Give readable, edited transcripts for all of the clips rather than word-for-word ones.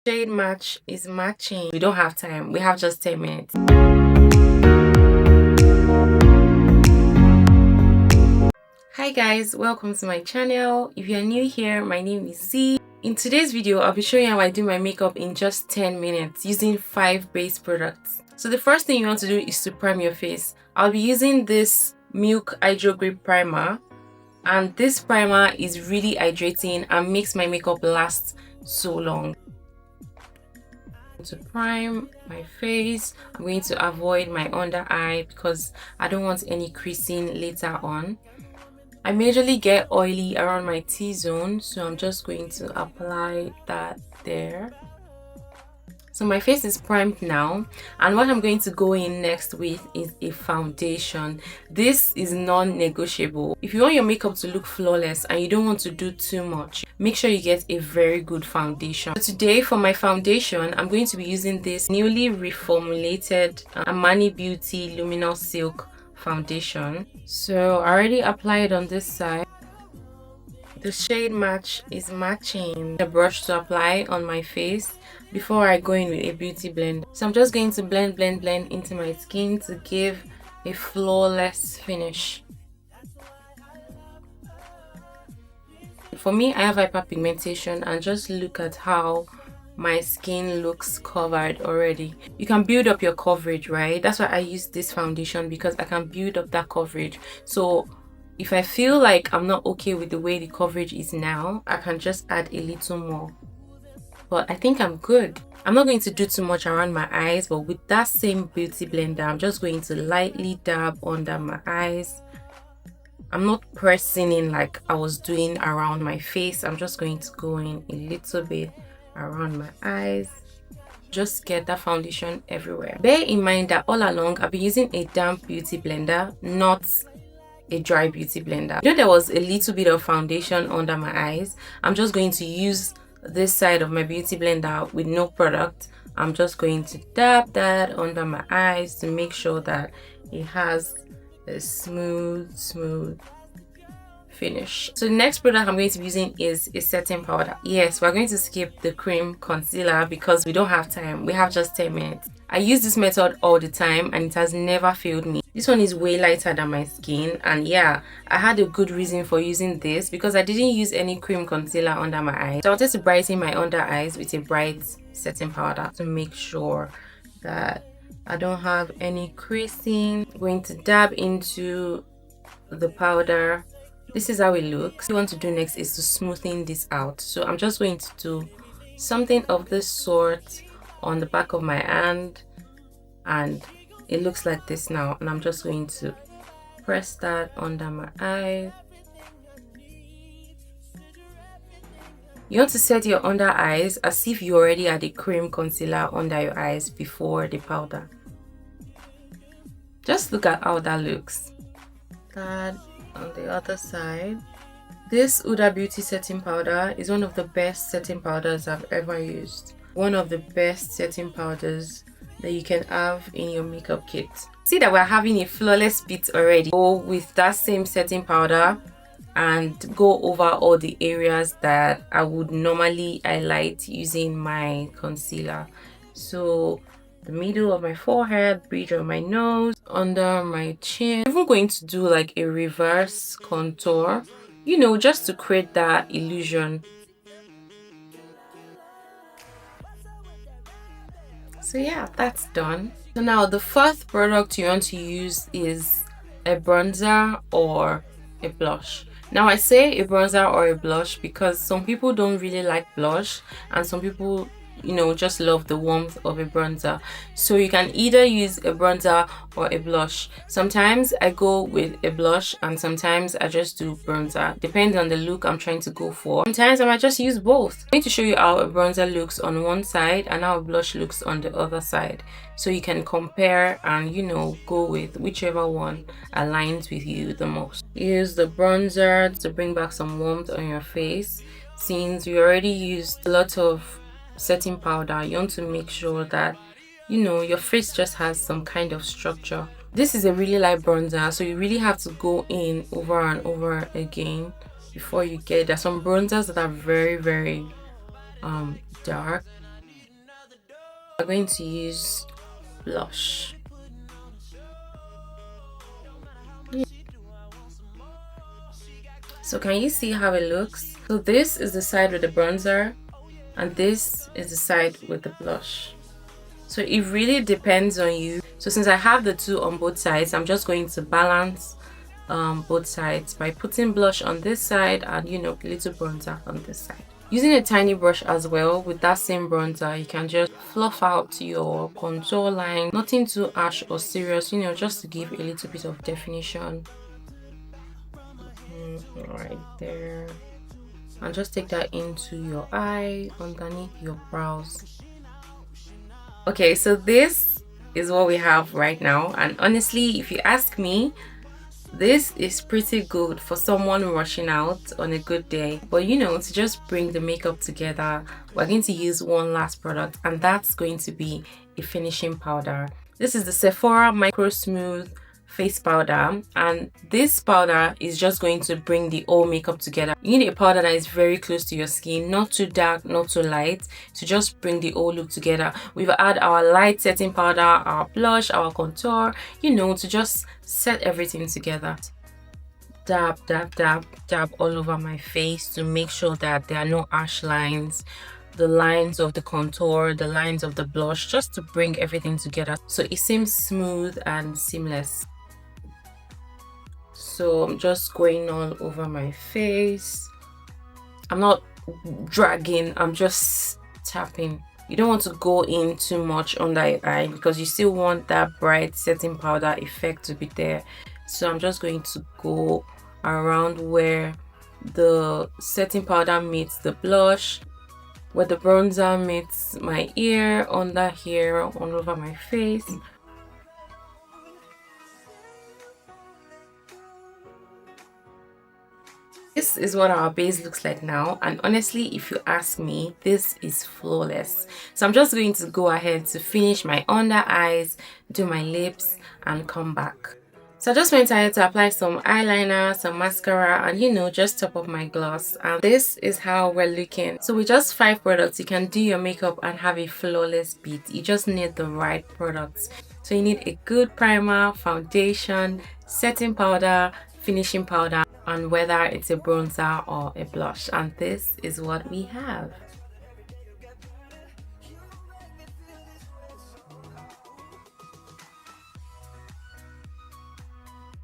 Shade match is matching. We don't have time. We have just 10 minutes. Hi guys, welcome to my channel. If you're new here, my name is Z. In today's video, I'll be showing you how I do my makeup in just 10 minutes using 5 base products. So the first thing you want to do is to prime your face. I'll be using this Milk Hydro Grip Primer, and this primer is really hydrating and makes my makeup last so long. To prime my face, I'm going to avoid my under eye because I don't want any creasing later on. I majorly get oily around my T-zone, so I'm just going to apply that there. So my face is primed now, and what I'm going to go in next with is a foundation. This is non-negotiable. If you want your makeup to look flawless and you don't want to do too much, make sure you get a very good foundation. So today for my foundation, I'm going to be using this newly reformulated Armani Beauty Luminous Silk foundation. So I already applied on this side. The shade match is matching. The brush to apply on my face before I go in with a beauty blender. So I'm just going to blend into my skin to give a flawless finish. For me, I have hyperpigmentation, and just look at how my skin looks covered already. You can build up your coverage, right? That's why I use this foundation, because I can build up that coverage. So if I feel like I'm not okay with the way the coverage is now, I can just add a little more. But I think I'm good. I'm not going to do too much around my eyes, but with that same beauty blender, I'm just going to lightly dab under my eyes. I'm not pressing in like I was doing around my face. I'm just going to go in a little bit around my eyes. Just get that foundation everywhere. Bear in mind that all along I've been using a damp beauty blender, not a dry beauty blender. You know, there was a little bit of foundation under my eyes. I'm just going to use this side of my beauty blender with no product. I'm just going to dab that under my eyes to make sure that it has a smooth finish. So the next product I'm going to be using is a setting powder. Yes, we're going to skip the cream concealer because we don't have time. We have just 10 minutes. I use this method all the time and it has never failed me. This one is way lighter than my skin, and yeah, I had a good reason for using this because I didn't use any cream concealer under my eyes. So I wanted to brighten my under eyes with a bright setting powder to make sure that I don't have any creasing. I'm going to dab into the powder. This is how it looks. What you want to do next is to smoothen this out. So I'm just going to do something of this sort on the back of my hand, and it looks like this now, and I'm just going to press that under my eye. You want to set your under eyes as if you already had a cream concealer under your eyes before the powder. Just look at how that looks. That on the other side. This Huda Beauty setting powder is one of the best setting powders I've ever used. One of the best setting powders that you can have in your makeup kit. See that we're having a flawless bit already. Go with that same setting powder and go over all the areas that I would normally highlight using my concealer. So the middle of my forehead, bridge of my nose, under my chin. I'm even going to do like a reverse contour, you know, just to create that illusion. So yeah, that's done. So now the fourth product you want to use is a bronzer or a blush. Now I say a bronzer or a blush because some people don't really like blush, and some people, you know, just love the warmth of a bronzer. So you can either use a bronzer or a blush. Sometimes I go with a blush and sometimes I just do bronzer. Depends on the look I'm trying to go for. Sometimes I might just use both. I'm going to show you how a bronzer looks on one side and how a blush looks on the other side, so you can compare and, you know, go with whichever one aligns with you the most. Use the bronzer to bring back some warmth on your face. Since we already used a lot of setting powder, you want to make sure that, you know, your face just has some kind of structure. This is a really light bronzer, so you really have to go in over and over again before you get. There's some bronzers that are very dark, We're going to use blush. So can you see how it looks? So this is the side with the bronzer and this is the side with the blush. So it really depends on you. So since I have the two on both sides, I'm just going to balance both sides by putting blush on this side and a little bronzer on this side. Using a tiny brush as well with that same bronzer, you can just fluff out your contour line. Nothing too harsh or serious, just to give a little bit of definition. Right there. And just take that into your eye, underneath your brows. Okay, so this is what we have right now, and honestly, if you ask me, this is pretty good for someone rushing out on a good day. But to just bring the makeup together, we're going to use one last product, and that's going to be a finishing powder. This is the Sephora Micro Smooth face powder, and this powder is just going to bring the whole makeup together. You need a powder that is very close to your skin, not too dark, not too light, to just bring the whole look together. We've had our light setting powder, our blush, our contour, to just set everything together. Dab, dab, dab, dab all over my face to make sure that there are no harsh lines, the lines of the contour, the lines of the blush, just to bring everything together so it seems smooth and seamless. So I'm just going all over my face. I'm not dragging, I'm just tapping. You don't want to go in too much under your eye because you still want that bright setting powder effect to be there. So I'm just going to go around where the setting powder meets the blush, where the bronzer meets my ear, under here, all over my face. This is what our base looks like now, and honestly, if you ask me, this is flawless. So I'm just going to go ahead to finish my under eyes, do my lips, and come back. So I just went ahead to apply some eyeliner, some mascara, and just top up my gloss. And this is how we're looking. So with just 5 products, you can do your makeup and have a flawless beat. You just need the right products. So you need a good primer, foundation, setting powder, finishing powder, and whether it's a bronzer or a blush. And this is what we have.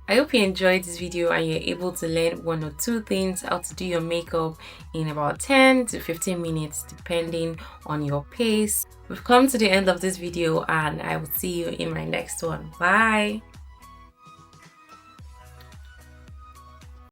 I hope you enjoyed this video and you're able to learn 1 or 2 things how to do your makeup in about 10 to 15 minutes depending on your pace. We've come to the end of this video and I will see you in my next one. Bye!